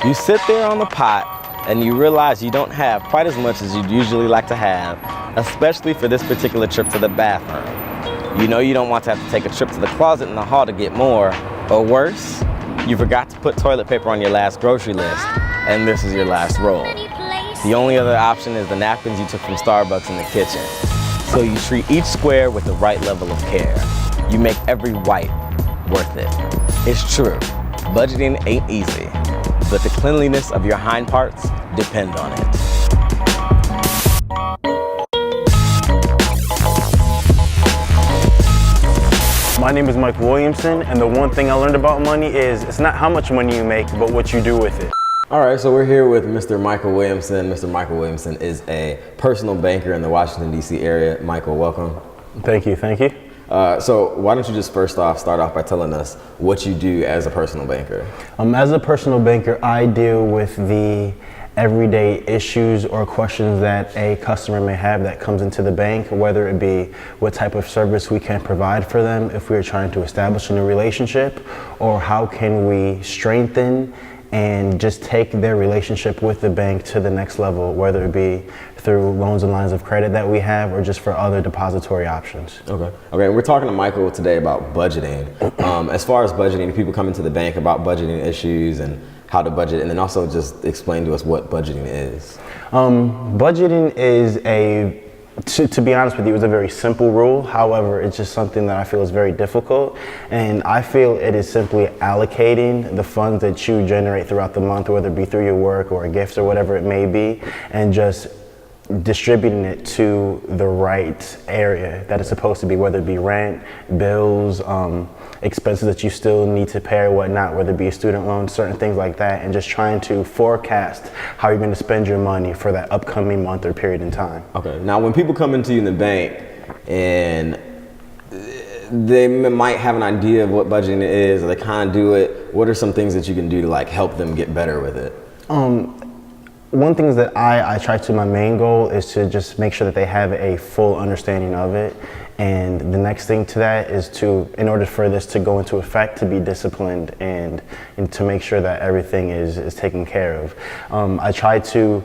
You sit there on the pot and you realize you don't have quite as much as you'd usually like to have, especially for this particular trip to the bathroom. You know you don't want to have to take a trip to the closet in the hall to get more, or worse, you forgot to put toilet paper on your last grocery list, and this is your last roll. The only other option is the napkins you took from Starbucks in the kitchen. So you treat each square with the right level of care. You make every wipe worth it. It's true, budgeting ain't easy, but the cleanliness of your hind parts depend on it. My name is Michael Williamson, and the one thing I learned about money is it's not how much money you make, but what you do with it. All right, so we're here with Mr. Michael Williamson. Mr. Michael Williamson is a personal banker in the Washington, D.C. area. Michael, welcome. Thank you, thank you. So why don't you just start off by telling us what you do as a personal banker? As a personal banker, I deal with the everyday issues or questions that a customer may have that comes into the bank, whether it be what type of service we can provide for them if we're trying to establish a new relationship, or how can we strengthen and just take their relationship with the bank to the next level, whether it be through loans and lines of credit that we have or just for other depository options. Okay, we're talking to Michael today about budgeting. As far as budgeting, people come into the bank about budgeting issues and how to budget, and then also just explain to us what budgeting is. Budgeting is to be honest with you, it's a very simple rule. However, it's just something that I feel is very difficult. And I feel it is simply allocating the funds that you generate throughout the month, whether it be through your work or gifts or whatever it may be, and just distributing it to the right area that it's supposed to be, whether it be rent, bills, expenses that you still need to pay or whatnot, whether it be a student loan, certain things like that, and just trying to forecast how you're going to spend your money for that upcoming month or period in time. Okay, now when people come into you in the bank and they might have an idea of what budgeting is, or they kind of do it, what are some things that you can do to like help them get better with it? One thing is that I try to, my main goal is to just make sure that they have a full understanding of it. And the next thing to that is to, in order for this to go into effect, to be disciplined and to make sure that everything is taken care of. I try to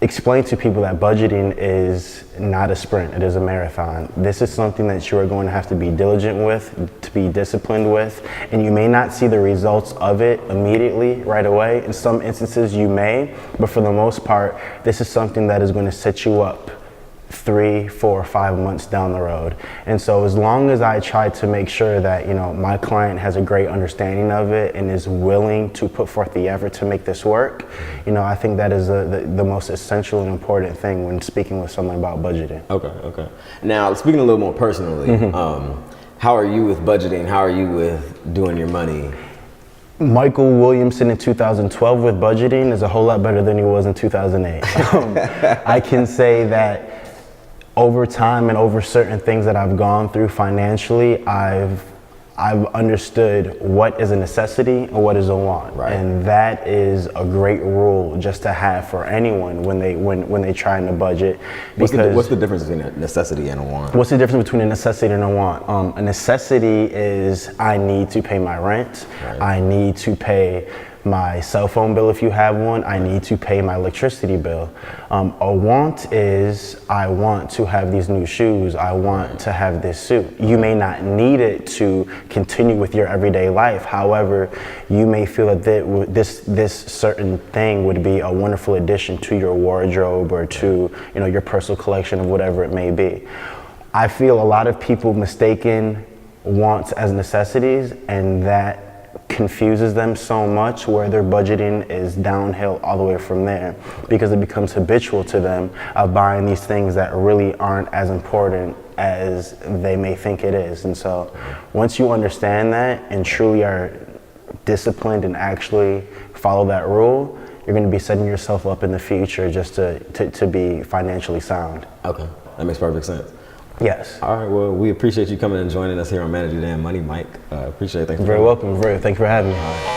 explain to people that budgeting is not a sprint, it is a marathon. This is something that you are going to have to be diligent with, to be disciplined with, and you may not see the results of it immediately, right away. In some instances you may, but for the most part, this is something that is going to set you up 3, 4, 5 months down the road. And so as long as I try to make sure that, my client has a great understanding of it and is willing to put forth the effort to make this work, I think that is the most essential and important thing when speaking with someone about budgeting. Okay. Now, speaking a little more personally, how are you with budgeting? How are you with doing your money? Michael Williamson in 2012 with budgeting is a whole lot better than he was in 2008. I can say that over time and over certain things that I've gone through financially, I've understood what is a necessity and what is a want. Right. And that is a great rule just to have for anyone when they trying to budget. What's the difference between a necessity and a want? What's the difference between a necessity and a want? A necessity is I need to pay my rent. Right. I need to pay my cell phone bill if you have one. I need to pay my electricity bill. A want is I want to have these new shoes. I want to have this suit. You may not need it to continue with your everyday life. However, you may feel that this certain thing would be a wonderful addition to your wardrobe or to your personal collection of whatever it may be. I feel a lot of people mistaken wants as necessities, and that confuses them so much where their budgeting is downhill all the way from there, because it becomes habitual to them of buying these things that really aren't as important as they may think it is. And so once you understand that and truly are disciplined and actually follow that rule, you're going to be setting yourself up in the future just to be financially sound. Okay, that makes perfect sense. Yes. All right, well, we appreciate you coming and joining us here on MYDM Money, Mike. Appreciate it. Thanks. You're very welcome. Thank you for having me.